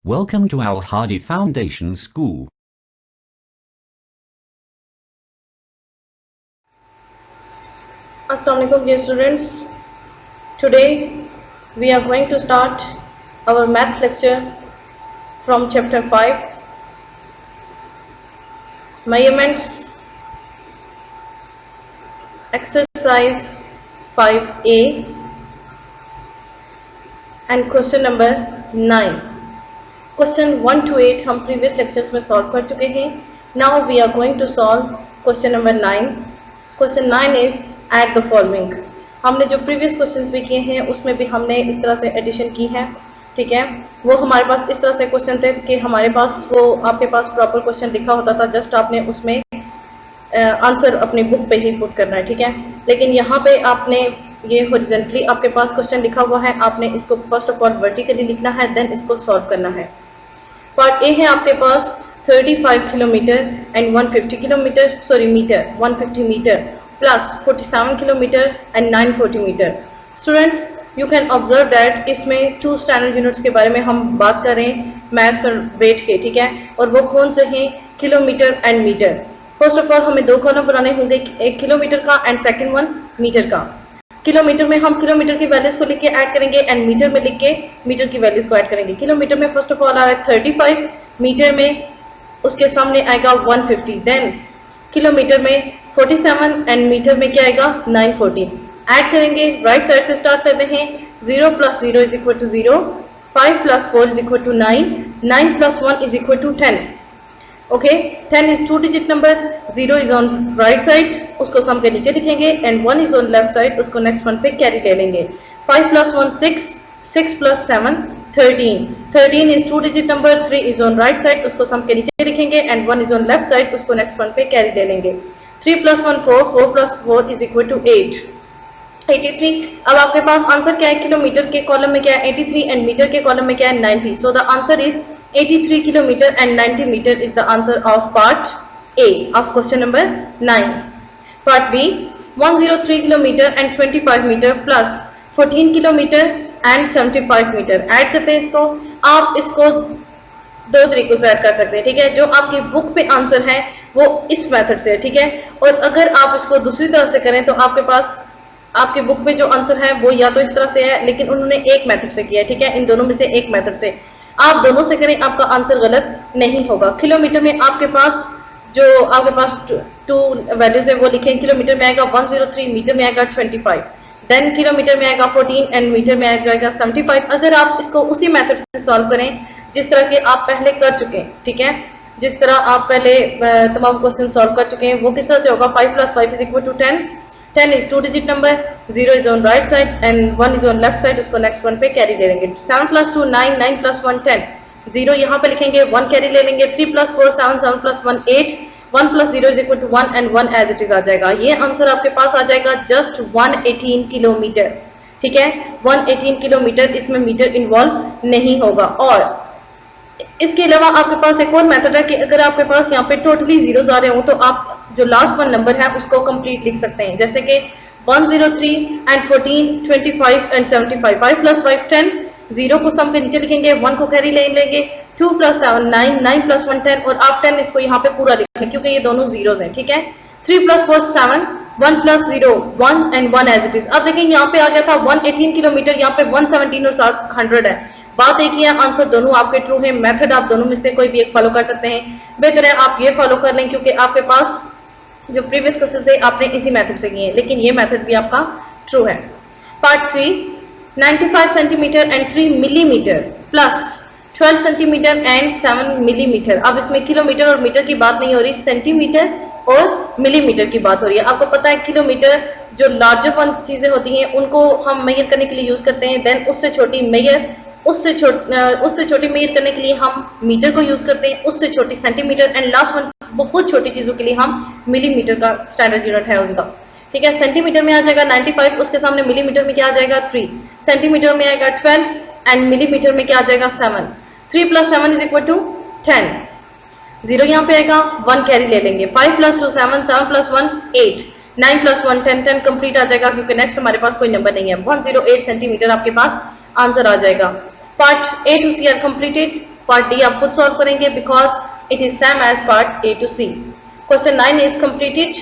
Welcome to Al Hadi Foundation School. Assalamu alaikum dear students. Today we are going to start our math lecture from chapter 5, measurements, exercise 5a and question number 9. Question 1 to 8 हम previous lectures में solve कर चुके हैं. Now we are going to solve question number 9. Question 9 is add the following. हमने जो previous questions भी किए हैं उसमें भी हमने इस तरह से addition की है, ठीक है. वो हमारे पास इस तरह से question थे कि हमारे पास वो आपके पास proper question लिखा होता था, just आपने उसमें आंसर अपनी बुक पे ही पुट करना है, ठीक है. लेकिन यहाँ पे आपने ये हॉरिजॉन्टली आपके पास क्वेश्चन लिखा हुआ है, आपने इसको फर्स्ट ऑफ ऑल वर्टिकली लिखना है, देन इसको सॉल्व करना है. पार्ट ए है आपके पास 35 kilometre and 150 kilometre metre 150 metre plus 47 kilometre and 940 metre. Students you can observe that इसमें 2 स्टैंडर्ड यूनिट्स के बारे में हम बात कर रहे हैं, मैथ्स और वेट के, ठीक है. और वो कौन से हैं? Kilometre and metre. First of all हमें 2 कॉलम बनाने होंगे, एक किलोमीटर का एंड सेकेंड वन मीटर का. किलोमीटर में हम किलोमीटर की वैल्यूज को लिख के ऐड करेंगे एंड मीटर में लिख के मीटर की वैल्यूज को ऐड करेंगे. किलोमीटर में फर्स्ट ऑफ ऑल आएगा 35, मीटर में उसके सामने आएगा 150, देन किलोमीटर में 47 एंड मीटर में क्या आएगा 940. ऐड करेंगे, राइट साइड से स्टार्ट करते हैं. 0 + 0 = 0, 5 + 4 = 9, 9 + 1 = 10. Okay, 10 is 2 digit number, 0 is on right side, उसको सम के नीचे लिखेंगे and 1 is on left side, उसको नेक्स्ट वन पे कैरी ले लेंगे. 5 + 1 6, 6 + 7 13, 13 is 2 digit number, 3 is on right side, उसको सम के नीचे लिखेंगे and 1 is on left side, उसको नेक्स्ट वन पे कैरी ले लेंगे. 3 + 1 4, 4 + 4 = 8, 83. अब आपके पास आंसर क्या है? किलोमीटर के कॉलम में क्या है 83 एंड मीटर के कॉलम में क्या है 90. So the answer is 83 kilometer and 90 meter is the answer of part A of question number 9. Part B 103 kilometer and 25 meter plus 14 kilometer and 75 meter. Add करते हैं इसको. आप इसको 2 तरीकों से ऐड कर सकते हैं, ठीक है. जो आपकी बुक पे आंसर है वो इस मेथड से है, ठीक है. और अगर आप इसको दूसरी तरह से करें तो आपके पास आपके बुक में जो आंसर है वो या तो इस तरह से है, लेकिन उन्होंने एक मेथड से किया है, ठीक है. इन दोनों में से एक मेथड से आप दोनों से करें, आपका आंसर गलत नहीं होगा. किलोमीटर में आपके पास जो आपके पास 2 वैल्यूज है वो लिखें. किलोमीटर में आएगा 103, मीटर में आएगा 25, देन किलोमीटर में आएगा 14 एंड मीटर में आ जाएगा 75. अगर आप इसको उसी मेथड से सॉल्व करें जिस तरह के आप पहले कर चुके हैं, ठीक है, जिस तरह आप पहले तमाम क्वेश्चन सॉल्व कर चुके हैं, वो किस तरह से होगा? 5 + 5 = 10, 10 is 2 digit number, 0 is on right side and 1 is on left side, उसको नेक्स्ट वन पे कैरी ले लेंगे. 7 + 2 9, 9 + 1 10, 0 यहाँ पे लिखेंगे, 1 कैरी ले लेंगे. 3 + 4 7, 7 + 1 8, 1 + 0 = 1 एंड 1 एज इट इज आ जाएगा. ये आंसर आपके पास आ जाएगा जस्ट 118 किलोमीटर, ठीक है. 118 किलोमीटर, इसमें मीटर इन्वॉल्व नहीं होगा. और इसके अलावा आपके पास एक और मेथड है कि अगर आपके पास यहाँ पे टोटली जीरोस आ रहे हो तो आप जो लास्ट वन नंबर है उसको कंप्लीट लिख सकते हैं. जैसे कि 103 एंड 14 25 एंड 75, 5 + 5 10, 0 को सम के नीचे लिखेंगे, 1 को कैरी ले लेंगे, 2 + 7 9, 9 + 1 10 और आप 10 इसको यहाँ पे पूरा लिखेंगे क्योंकि ये दोनों जीरोस हैं, ठीक है. 3 + 4 7, 1 + 0 1 एंड 1 एज इट इज. अब देखिए यहाँ पे आ गया था 118 किलोमीटर, यहाँ पे 117 और 100 है. बात एक ही है, आंसर दोनों आपके ट्रू हैं. मेथड आप दोनों में से कोई भी एक फॉलो कर सकते हैं. बेहतर है आप ये फॉलो कर लें क्योंकि आपके पास जो प्रीवियस क्वेश्चन थे आपने इसी मेथड से किए हैं, लेकिन ये मेथड भी आपका ट्रू है. Part C 95 centimetre and 3 millimetre plus 12 centimetre and 7 millimetre. अब इसमें किलोमीटर और मीटर की बात नहीं हो रही, सेंटीमीटर और मिलीमीटर की बात हो रही है. आपको पता है किलोमीटर जो लार्जर वन चीजें होती हैं उनको हम मेजर करने के लिए यूज करते हैं, देन उससे छोटी मेजर उससे छोटी मेजर करने के लिए हम मीटर को यूज करते हैं, उससे छोटी सेंटीमीटर एंड लास्ट वन बहुत छोटी चीजों के लिए हम मिलीमीटर का स्टैंडर्ड यूनिट है उनका, ठीक है. सेंटीमीटर में आ जाएगा 95, उसके सामने मिलीमीटर में क्या आ जाएगा 3, सेंटीमीटर में आएगा 12 एंड मिलीमीटर में क्या आ जाएगा 7. 3 + 7 = 10, 0 यहाँ पे आएगा, 1 कैरी ले लेंगे. 5 + 2 7, 7 + 1 8, 9 + 1 10, 10 कंप्लीट आ जाएगा क्योंकि नेक्स्ट हमारे पास कोई नंबर नहीं है. 108 सेंटीमीटर आपके पास आंसर आ जाएगा. Part A to C are completed. Part D आप खुद सॉल्व करेंगे because it is same as part A to C. Question 9 is completed.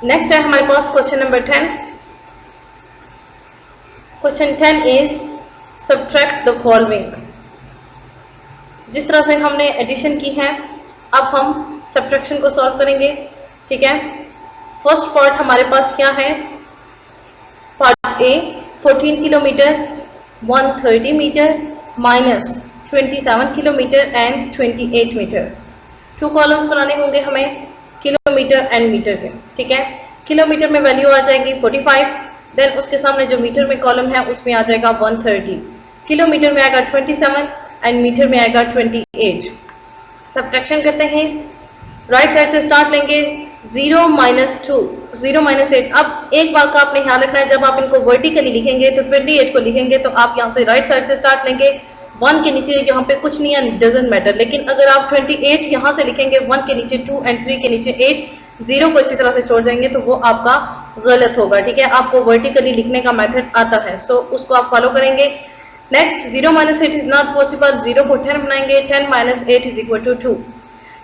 Next है हमारे पास question number 10। Question 10 is subtract the following. जिस तरह से हमने एडिशन की है अब हम सब्ट्रैक्शन को सॉल्व करेंगे, ठीक है। फर्स्ट पार्ट हमारे पास क्या है, part A 14 kilometre 130 metre minus 27 kilometre and 28 metre. Two column बनाने होंगे हमें किलोमीटर एंड मीटर के, ठीक है। किलोमीटर में वैल्यू आ जाएगी 45, देन उसके सामने जो मीटर में कॉलम है उसमें आ जाएगा 130, किलोमीटर में आएगा 27 एंड मीटर में आएगा 28। सब्ट्रैक्शन करते हैं, राइट साइड से स्टार्ट लेंगे 0 माइनस 2 0 माइनस 8। अब एक बात का आपने ध्यान रखना है, जब आप इनको वर्टिकली लिखेंगे तो 28 को लिखेंगे तो आप यहाँ से राइट साइड से स्टार्ट लेंगे, 1 के नीचे यहाँ पे कुछ नहीं है, डजंट मैटर। लेकिन अगर आप 28 यहाँ से लिखेंगे 1 के नीचे 2 एंड 3 के नीचे 8, 0 को इसी तरह से छोड़ देंगे तो वो आपका गलत होगा, ठीक है। आपको वर्टिकली लिखने का मेथड आता है, सो उसको आप फॉलो करेंगे। Next 0 minus 8 is not possible, 0 को 10 बनाएंगे, 10 माइनस 8 इज इक्वल टू 2।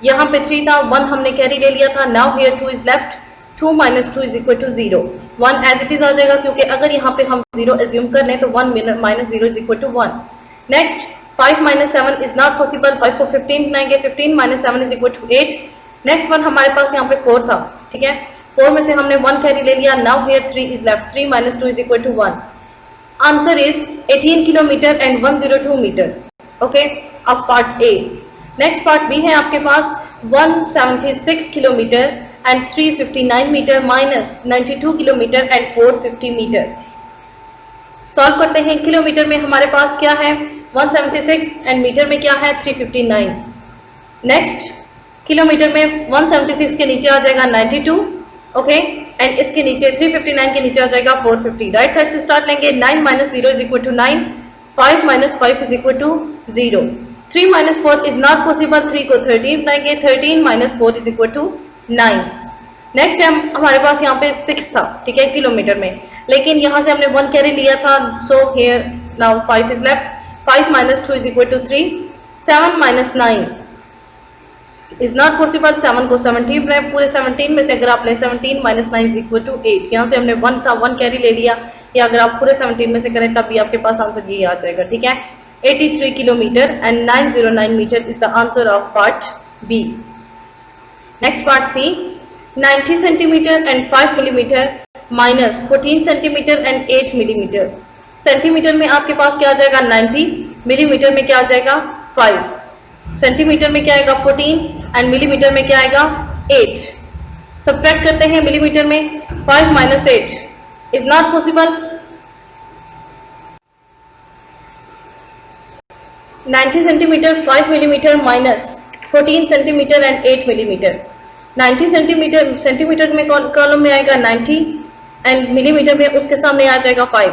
यहाँ पे 3 था, 1 हमने कैरी ले लिया था, now here 2 is left, 2 minus 2 is equal to 0, 1 as it is आ जाएगा क्योंकि अगर यहाँ पे हम 0 एज्यूम कर लें तो 1 minus 0 is equal to 1। Next 5 minus 7 is not possible, 5 को 15 बनाएंगे, 15 minus 7 is equal to 8। Next one हमारे पास यहाँ पे 4 था, ठीक है, 4 में से हमने 1 कैरी ले लिया, now here 3 is left, 3 minus 2 is equal to 1। Answer is 18 kilometre and 102 metre, okay, of part A. Next part B है आपके पास 176 kilometre and 359 metre minus 92 kilometre and 450 metre. Solve करते हैं, किलोमीटर में हमारे पास क्या है 176 एंड मीटर में क्या है 359। नेक्स्ट किलोमीटर में 176 के नीचे आ जाएगा 92, ओके, एंड इसके नीचे 359 के नीचे आ जाएगा 450। राइट साइड से स्टार्ट लेंगे, 9 minus 0 is equal to 9, 5 minus 5 is equal to 0, 3 minus 4 is not possible, 3 को 13 बनाएंगे, 13 minus 4 is equal to 9। Next हमारे पास यहाँ पे 6 था, ठीक है, किलोमीटर में, लेकिन यहाँ से हमने 1 कैरी लिया था, so here now 5 is left, 5 minus 2 is equal to 3, 7 minus 9 is not possible, 7 को 17 बनाए, पूरे 17 में से अगर आप ले 17 माइनस 9 इज इक्वल टू 8। यहाँ से हमने 1 था, 1 कैरी ले लिया, या अगर आप पूरे 17 में से करें तब भी आपके पास आंसर ये आ जाएगा, ठीक है। 83 kilometre and 909 metre is the answer of part B. Next part C 90 centimetre and 5 millimetre minus 14 centimetre and 8 millimetre. Centimetre में आपके पास क्या आ जाएगा 90, मिलीमीटर में क्या आ जाएगा 5, सेंटीमीटर में क्या आएगा 14 एंड मिलीमीटर में क्या आएगा 8। सब्ट्रैक्ट करते हैं, मिलीमीटर में 5 minus 8 is not possible, 90 centimetre 5 millimetre minus 14 centimetre and 8 millimetre. 90 centimetre में कॉलम में आएगा 90 एंड मिलीमीटर में उसके सामने आ जाएगा 5।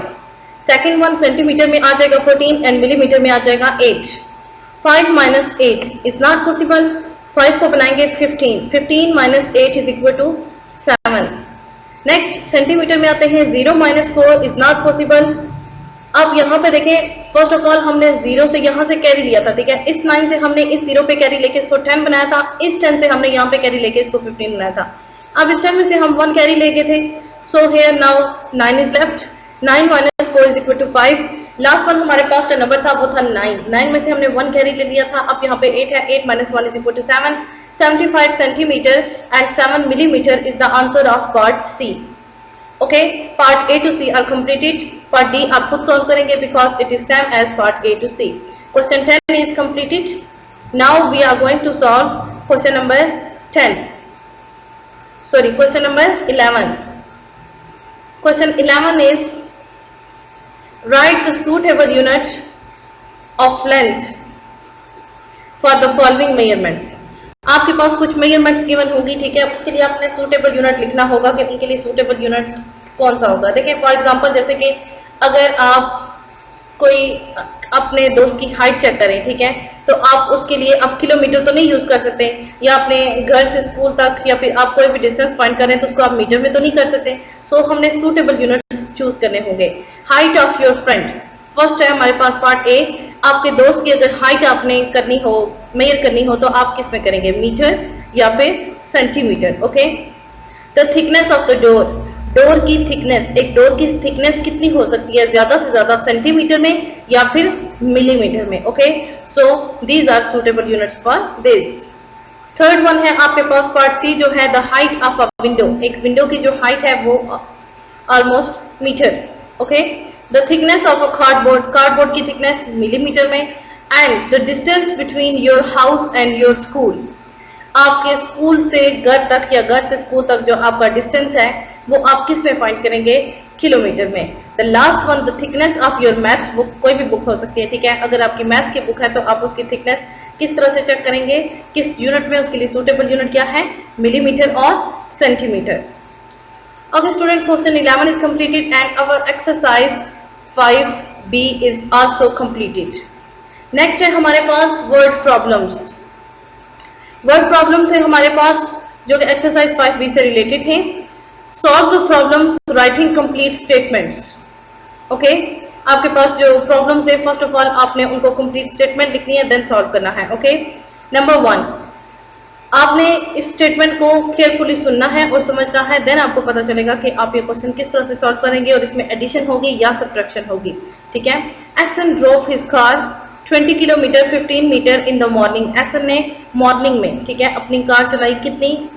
सेकेंड वन सेंटीमीटर में आ जाएगा 14 एंड मिलीमीटर में आ जाएगा 8। 5 माइनस 8 इज नॉट पॉसिबल, 5 को बनाएंगे 15, 15 minus 8 is equal to 7। Next centimetre में आते हैं 0 माइनस 4 इज नॉट पॉसिबल। अब यहाँ पे देखें, फर्स्ट ऑफ ऑल हमने 0 से यहाँ से कैरी लिया था, ठीक है, इस 9 से हमने इस 0 पे कैरी लेके इसको 10 बनाया था, इस 10 से हमने यहाँ पे कैरी लेके इसको 15 बनाया था। अब इस 10 में से हम 1 कैरी लेके थे, so here now 9 is left, 9 minus 4 is equal to 5। Last one हमारे पास जो नंबर था वो था 9 में से हमने 1 कैरी ले लिया था, अब यहाँ पे 8 है, 8 minus 1 is equal to 7, 75 centimetre and 7 millimetre is the answer of part C. Okay, part A to C are completed, part D आप खुद सॉल्व करेंगे because it is same as part A to C. Question 10 is completed, now we are going to solve question number 10, sorry question number 11। Question 11 is write the suitable unit of length for the following measurements। आपके पास कुछ measurements given होंगी, ठीक है, उसके लिए आपने suitable unit लिखना होगा कि उनके लिए सूटेबल यूनिट कौन सा होगा। देखिए फॉर एग्जांपल, जैसे कि अगर आप कोई अपने दोस्त की हाइट चेक करें, ठीक है, तो आप उसके लिए अब किलोमीटर तो नहीं यूज कर सकते, या अपने घर से स्कूल तक या फिर आप कोई भी डिस्टेंस फाइंड करें तो उसको आप मीटर में तो नहीं कर सकते। सो हमने सूटेबल यूनिट्स चूज करने होंगे। Height of your friend, first है हमारे पास पार्ट ए, आपके दोस्त की अगर हाइट आपने करनी हो, मेजर करनी हो, तो आप किस में करेंगे, मीटर या फिर centimetre. Okay, the thickness of the door, door की थिकनेस, एक डोर की थिकनेस कितनी हो सकती है, ज्यादा से ज्यादा सेंटीमीटर में या फिर मिलीमीटर में। Okay, so these are suitable units for this. Third one है आपके पास पार्ट सी, जो है the height of a window, एक विंडो की जो हाइट है वो almost metre. Okay, the thickness of a cardboard, cardboard की थिकनेस मिलीमीटर में। And the distance between your house and your school, आपके स्कूल से घर तक या घर से स्कूल तक जो आपका डिस्टेंस है वो आप किस में फाइंड करेंगे, किलोमीटर में। The last one, the thickness of your maths book, कोई भी बुक हो सकती है, ठीक है, अगर आपकी मैथ्स की बुक है तो आप उसकी थिकनेस किस तरह से चेक करेंगे, किस यूनिट में, उसके लिए सूटेबल यूनिट क्या है, मिलीमीटर और centimetre. Okay students, question 11 is completed and our exercise 5B is also completed. Next है हमारे पास word problems. वर्ड प्रॉब्लम्स है हमारे पास जो कि एक्सरसाइज 5B से रिलेटेड है। Solve the problems writing complete statements. Okay, आपके पास जो प्रॉब्लम्स है, फर्स्ट ऑफ ऑल आपने उनको कंप्लीट स्टेटमेंट लिखनी है, देन सॉल्व करना है। ओके, नंबर 1, आपने इस स्टेटमेंट को केयरफुली सुनना है और समझना है, देन आपको पता चलेगा कि आप ये क्वेश्चन किस तरह से सॉल्व करेंगे और इसमें एडिशन होगी या सब्ट्रैक्शन होगी। ठीक है, Ason drove his car 20 kilometre 15 metre in the morning, Ason ने मॉर्निंग में, ठीक है, अपनी कार चलाई कितनी,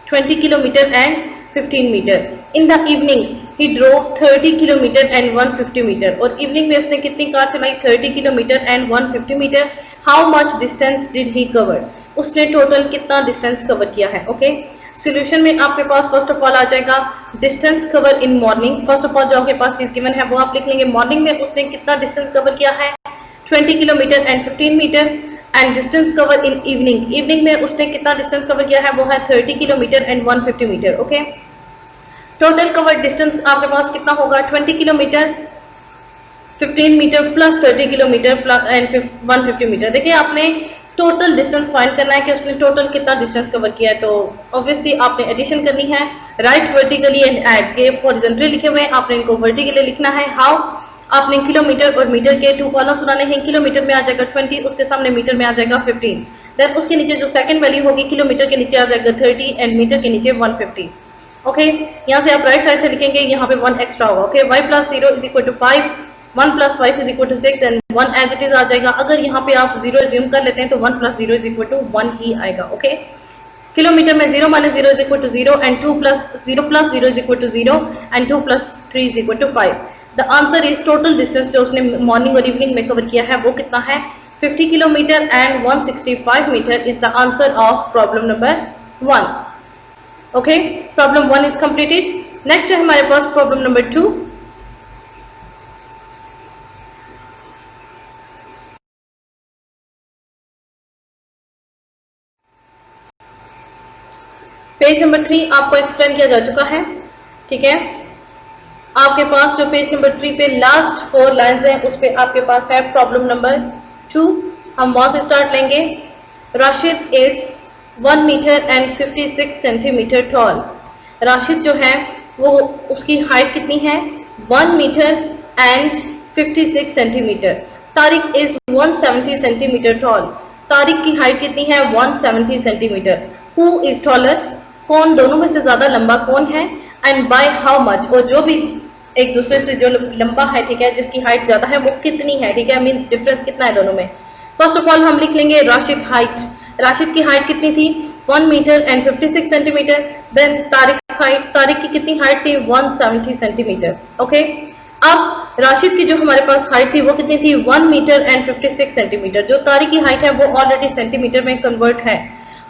20 kilometre and 15 metre. In the evening he drove 30 kilometre and 150 metre, और इवनिंग में उसने कितनी कार चलाई, 30 kilometre and 150 metre. How much distance did he cover, उसने टोटल कितना डिस्टेंस कवर किया है। ओके, सॉल्यूशन में आपके पास फर्स्ट ऑफ ऑल आ जाएगा distance cover in morning. First of all जो आपके पास चीज गिवन है वो आप लिख लेंगे, मॉर्निंग में उसने कितना डिस्टेंस कवर किया है, 20 kilometre and 15 metre. And distance cover in evening, evening में उसने कितना डिस्टेंस कवर किया है, वो है 30 kilometre and 150 metre. Okay, total cover distance आपके पास कितना होगा, 20 kilometre 15 metre plus 30 kilometre and 150 metre. देखिए आपने टोटल डिस्टेंस फाइंड करना है कि उसने टोटल कितना डिस्टेंस कवर किया है, तो ऑब्वियसली आपने एडिशन करनी है, राइट वर्टिकली एंड ऐड के हॉरिजॉन्टली लिखे हुए हैं, आपने इनको वर्टिकली लिखना है। हाउ, आपने किलोमीटर और मीटर के 2 कॉलम्स बनाने हैं, किलोमीटर में आ जाएगा 20, उसके सामने मीटर में आ जाएगा 15, देन उसके नीचे जो सेकंड वैल्यू होगी किलोमीटर के नीचे आ जाएगा 30 एंड मीटर के नीचे 150। ओके, यहाँ से आप राइट साइड से लिखेंगे, यहाँ पे 1 एक्स्ट्रा होगा। Okay, y + 0 = 5, 1 + 5 = 6 and 1 as it is आ जाएगा। अगर यहाँ पे आप 0 एज्यूम कर लेते हैं तो 1 + 0 = 1 ही आएगा। ओके, किलोमीटर में 0 - 0 = 0 and 2 + 0 + 0 = 0 and 2 + 3 = 5। The answer is total distance जो उसने मॉर्निंग और इवनिंग में कवर किया है वो कितना है, 50 kilometre and 165 metre is the answer of problem number 1। Okay, problem 1 is completed. Next है हमारे पास प्रॉब्लम नंबर 2। पेज नंबर 3 आपको एक्सप्लेन किया जा चुका है। ठीक है, आपके पास जो पेज नंबर 3 पे लास्ट 4 लाइंस हैं उस पे आपके पास है प्रॉब्लम नंबर 2। हम वहां से स्टार्ट लेंगे। Rashid is 1 metre and 56 centimetre tall. Rashid जो है वो उसकी हाइट कितनी है, 1 metre and 56 centimetre. Tariq is 170 centimetre tall. Tariq की हाइट कितनी है, 170 सेंटीमीटर। हु इज टॉलर, कौन दोनों में से ज्यादा लंबा कौन है, एंड बाय हाउ मच, और जो भी एक दूसरे से जो लंबा है, ठीक है, जिसकी हाइट ज्यादा है वो कितनी है। ठीक है, मींस डिफरेंस कितना है दोनों में। फर्स्ट ऑफ ऑल हम लिख लेंगे राशिद हाइट। राशिद की हाइट कितनी थी, 1 metre and 56 centimetre. Then Tariq height, Tariq की कितनी हाइट थी, 170 सेंटीमीटर। ओके, अब राशिद की जो हमारे पास हाइट थी वो कितनी थी, 1 मीटर एंड 56 सेंटीमीटर। जो तारिक की हाइट है वो ऑलरेडी सेंटीमीटर में कन्वर्ट है।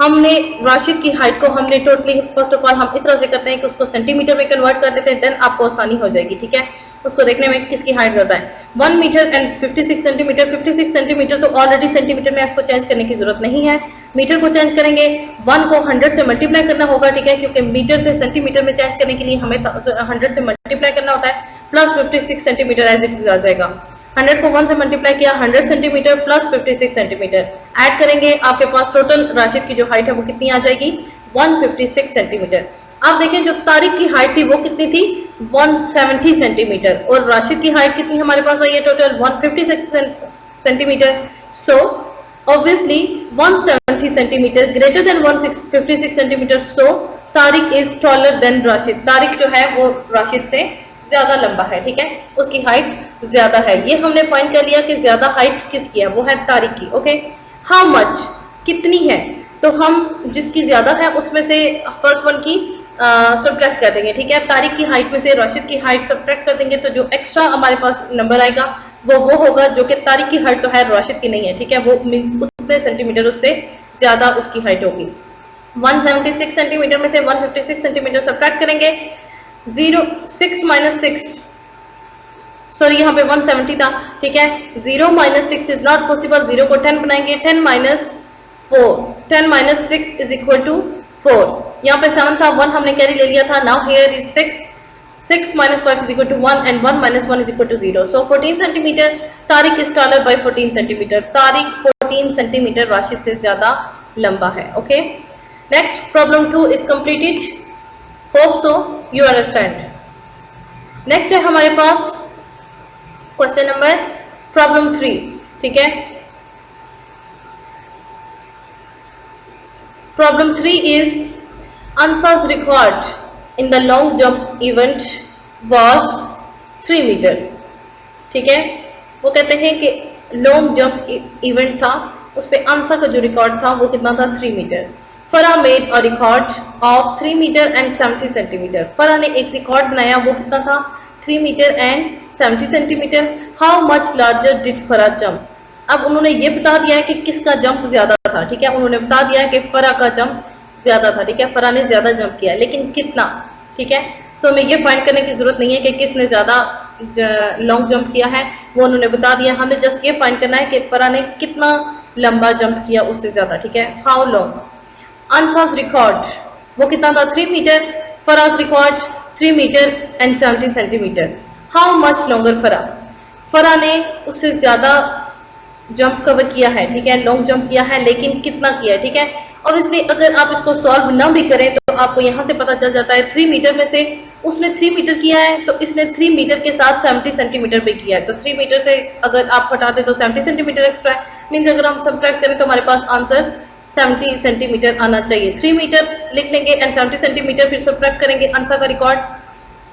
हमने राशिद की हाइट को हमने टोटली फर्स्ट ऑफ ऑल हम इस तरह से करते हैं कि उसको सेंटीमीटर में कन्वर्ट कर देते हैं, देन आपको आसानी हो जाएगी। ठीक है, उसको देखने में किसकी हाइट ज्यादा है। 1 मीटर एंड 56 सेंटीमीटर, 56 सेंटीमीटर तो ऑलरेडी सेंटीमीटर में इसको चेंज करने की जरूरत नहीं है। मीटर को चेंज करेंगे, 1 को 100 से मल्टीप्लाई करना होगा। ठीक है, क्योंकि मीटर से सेंटीमीटर में चेंज करने के लिए हमें 100 से मल्टीप्लाई करना होता है, plus 56 centimetre as it is आ जाएगा। 100 को 1 से मल्टीप्लाई किया, 100 सेंटीमीटर प्लस 56 सेंटीमीटर ऐड करेंगे, आपके पास टोटल राशिद की जो हाइट है वो कितनी आ जाएगी, 156 सेंटीमीटर। आप देखें जो तारिक की हाइट थी वो कितनी थी, 170 सेंटीमीटर, और राशिद की हाइट कितनी हमारे पास आई है total 156 centimetre. So obviously 170 centimetre greater than 156 centimetre, so Tariq is taller than Rashid. Tariq जो है वो राशिद से ज्यादा लंबा है, ठीक है, उसकी हाइट ज्यादा है। ये हमने फाइंड कर लिया कि ज्यादा हाइट किसकी है, वो है तारिक की। ओके, हाउ मच, कितनी है, तो हम जिसकी ज्यादा है उसमें से फर्स्ट वन की सब्ट्रैक्ट कर देंगे, ठीक है। तारिक की हाइट में से राशिद की हाइट सब्ट्रैक्ट कर देंगे, तो जो एक्स्ट्रा हमारे पास नंबर आएगा वो होगा जो कि तारिक की हाइट तो है, राशिद की नहीं है, ठीक है, वो मींस उतने सेंटीमीटर उससे ज्यादा उसकी हाइट होगी। 176 सेंटीमीटर में से 156 सेंटीमीटर सब्ट्रैक्ट करेंगे, 6 माइनस 6, सॉरी यहाँ पे 170 था, ठीक है, 0 माइनस 6 इज नॉट पॉसिबल, 0 को 10 बनाएंगे, 10 minus 4, 10 minus 6 is equal to 4, यहाँ पे 7 था, 1 हमने कैरी ले लिया था, now here is 6, 6 minus 5 is equal to 1 and 1 minus 1 is equal to 0. So 14 centimeter, Tariq is taller by 14 centimeter. Tariq 14 centimeter Rashid से ज्यादा लंबा है। Okay. Next problem 2 is completed. Hope so you understand. Next है हमारे पास question number problem 3. ठीक है। Problem 3 is Ansa's record in the long jump event was 3 metre. ठीक है, वो कहते हैं कि लॉन्ग जंप इवेंट था, उस पे आंसा का जो रिकॉर्ड था वो कितना था, 3 metre. Farah made a record of 3 metre and 70 centimetre. Farah ने एक रिकॉर्ड बनाया, वो कितना था, 3 metre and 70 centimetre. How much larger did Farah jump. अब उन्होंने ये बता दिया है कि किसका जंप ज्यादा था, ठीक है, उन्होंने बता दिया है कि फरा का जंप ज्यादा था, ठीक है, फरा ने ज्यादा जंप किया, लेकिन कितना, ठीक है। सो हमें ये फाइंड करने की जरूरत नहीं है कि किसने ज्यादा लॉन्ग जंप किया है, वो उन्होंने बता दिया, हमें जस्ट ये फाइंड करना है कि फरा ने कितना लंबा जंप किया उससे ज्यादा, ठीक है। हाउ लॉन्ग, आंसाज रिकॉर्ड वो कितना था, 3 metre, Farah's record 3 metre and 70 centimetre. How much longer Farah, Farah ने उससे ज्यादा जंप कवर किया है, ठीक है, लॉन्ग जंप किया है, लेकिन कितना किया है, ठीक है। ऑब्वियसली अगर आप इसको सॉल्व ना भी करें तो आपको यहाँ से पता चल जाता है 3 मीटर में से उसने 3 मीटर किया है, तो इसने 3 मीटर के साथ 70 सेंटीमीटर पे किया है, तो 3 मीटर से अगर आप हटाते तो 70 सेंटीमीटर एक्स्ट्रा है, मीन्स अगर हम सब्ट्रैक्ट करें तो हमारे पास आंसर 70 सेंटीमीटर आना चाहिए। 3 मीटर लिख लेंगे एंड 70 सेंटीमीटर, फिर सब्ट्रैक्ट करेंगे, आंसर का रिकॉर्ड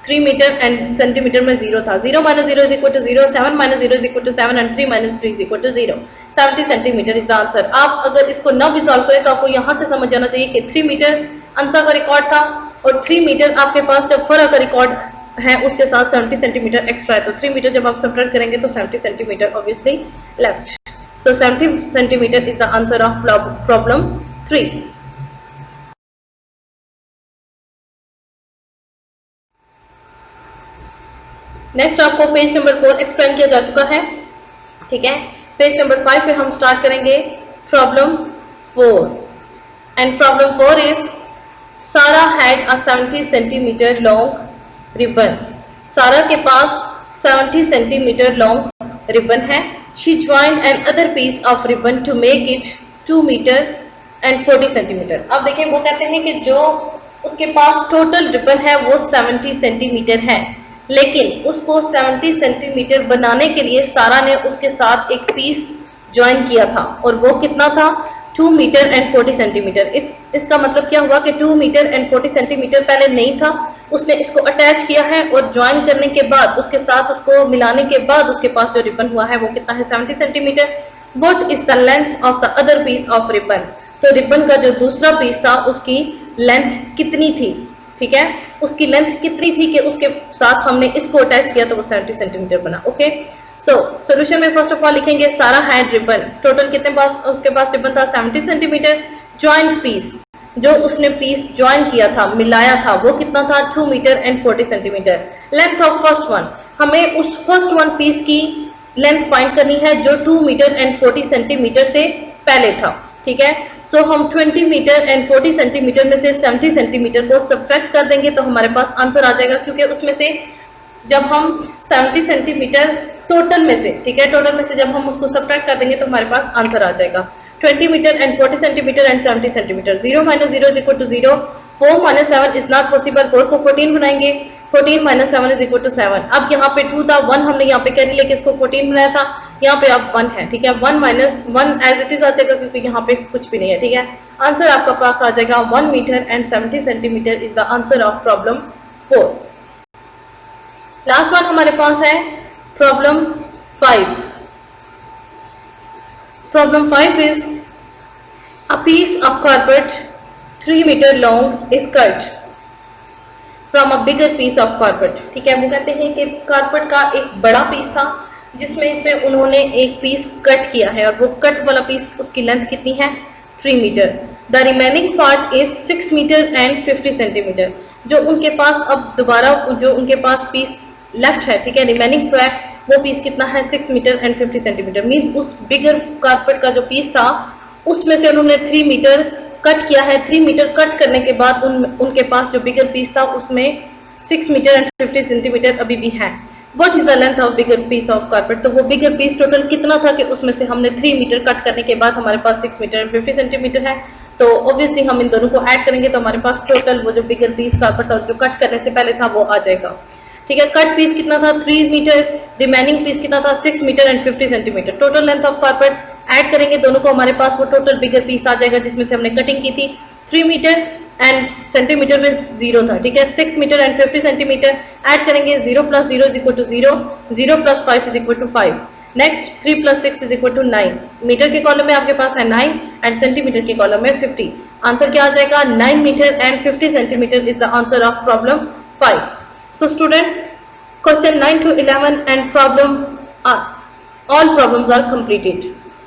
3 मीटर एंड सेंटीमीटर में 0 था, 0 minus 0 is equal to 0, 7 minus 0 is equal to 7 and 3 minus 3 is equal to 0। 70 centimetre is the answer. आप अगर इसको न भी सॉल्व करें तो आपको यहाँ से समझ जाना चाहिए कि 3 मीटर आंसर का रिकॉर्ड था और 3 मीटर आपके पास जब फरा का रिकॉर्ड है उसके साथ 70 सेंटीमीटर एक्स्ट्रा है, तो 3 मीटर जब आप सब्ट्रैक्ट करेंगे तो 70 centimetre obviously left. So 70 centimetre is the answer of problem 3। Next आपको पेज नंबर 4 एक्सप्लेन किया जा चुका है, ठीक है। पेज नंबर 5 पे हम स्टार्ट करेंगे problem 4 and problem 4 is Sarah had a 70 centimetre long ribbon. Sarah के पास 70 सेंटीमीटर लॉन्ग रिबन है। She joined another piece of ribbon to make it 2 metre and 40 centimetre. अब देखिए वो कहते हैं कि जो उसके पास टोटल रिबन है वो 70 सेंटीमीटर है, लेकिन उसको 70 सेंटीमीटर बनाने के लिए सारा ने उसके साथ एक पीस ज्वाइन किया था और वो कितना था, 2 मीटर एंड 40 सेंटीमीटर। इसका मतलब क्या हुआ कि 2 मीटर एंड 40 सेंटीमीटर पहले नहीं था, उसने इसको अटैच किया है और ज्वाइन करने के बाद उसके साथ उसको मिलाने के बाद उसके पास जो रिबन हुआ है वो कितना है, 70 centimetre. What is the length of the other piece of ribbon. तो रिबन का जो दूसरा पीस था उसकी लेंथ कितनी थी, ठीक है, उसकी लेंथ कितनी थी कि उसके साथ हमने इसको अटैच किया तो वो 70 सेंटीमीटर बना। ओके, सो सोल्यूशन में फर्स्ट ऑफ ऑल लिखेंगे सारा हैड रिबन, टोटल कितने पास उसके पास रिबन था, 70 सेंटीमीटर। ज्वाइंट पीस, जो उसने पीस ज्वाइन किया था, मिलाया था, वो कितना था, 2 metre and 40 centimetre. Length of first one, हमें उस फर्स्ट वन पीस की लेंथ फाइंड करनी है जो 2 मीटर एंड 40 सेंटीमीटर से पहले था, ठीक है। सो हम 20 मीटर एंड 40 सेंटीमीटर में से 70 सेंटीमीटर को सब्ट्रैक्ट कर देंगे तो हमारे पास आंसर आ जाएगा, क्योंकि उसमें से जब हम 70 सेंटीमीटर टोटल में से, ठीक है, टोटल में से जब हम उसको सब्ट्रैक्ट कर देंगे तो हमारे पास आंसर आ जाएगा 20 metre and 40 centimetre and 70 centimetre. 0 - 0 is equal to 0, 4 - 7 is not possible, 4 को 14 बनाएंगे, 14 - 7 इज इक्वल टू 7। अब यहाँ पे 2 था, 1 हमने यहाँ पे कैरी लेके इसको 14 बनाया था, यहाँ पे अब 1 है, ठीक है, 1 - 1 एज इट इज आ जाएगा क्योंकि यहाँ पे कुछ भी नहीं है, ठीक है। आंसर आपका पास आ जाएगा 1 metre and 70 centimetre is the answer of problem 4। Last one हमारे पास है problem 5। Problem 5 is a piece of carpet 3 meter long is cut from a bigger piece of carpet। ठीक है, वो कहते हैं कि कारपेट का एक बड़ा पीस था जिसमें से उन्होंने एक पीस कट किया है और वो कट वाला पीस उसकी लेंथ कितनी है 3 metre. The remaining part is 6 metre and 50 centimetre. जो उनके पास अब दोबारा जो उनके पास पीस लेफ्ट है, ठीक है, रिमेनिंग वो पीस कितना है 6 मीटर एंड 50 सेंटीमीटर। मीन्स उस बिगर कारपेट का जो पीस था उसमें से उन्होंने 3 मीटर कट किया है। 3 मीटर कट करने के बाद उनके पास जो बिगर पीस था उसमें 6 मीटर एंड 50 सेंटीमीटर अभी भी है। What is the length of bigger piece of carpet? तो वो बिगर पीस टोटल कितना था कि उसमें से हमने 3 मीटर कट करने के बाद हमारे पास 6 मीटर एंड 50 सेंटीमीटर है। तो ऑब्वियसली हम इन दोनों को ऐड करेंगे तो हमारे पास टोटल वो जो बिगर पीस कारपेट था जो कट करने से पहले था वो आ जाएगा। ठीक है, कट पीस कितना था 3 मीटर, रिमेनिंग पीस कितना था 6 metre and 50 centimetre. Total length of carpet add करेंगे दोनों को, हमारे पास वो टोटल बिगर पीस आ जाएगा जिसमें से हमने कटिंग की थी 3 मीटर एंड सेंटीमीटर में 0 था। ठीक है, 6 मीटर एंड 50 सेंटीमीटर ऐड करेंगे, 0 + 0 is equal to 0, 0 + 5 is equal to 5। Next 3 + 6 is equal to 9। Metre के कॉलम में आपके पास है 9 एंड सेंटीमीटर के कॉलम में 50। आंसर क्या आ जाएगा 9 metre and 50 centimetre is the answer of problem 5। So students, question 9 to 11 and problem all problems are completed.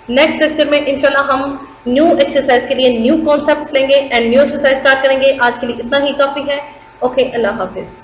Next lecture में इंशाल्लाह हम न्यू एक्सरसाइज के लिए न्यू कॉन्सेप्ट्स लेंगे एंड न्यू एक्सरसाइज स्टार्ट करेंगे। आज के लिए इतना ही काफी है। ओके, अल्लाह हाफिज।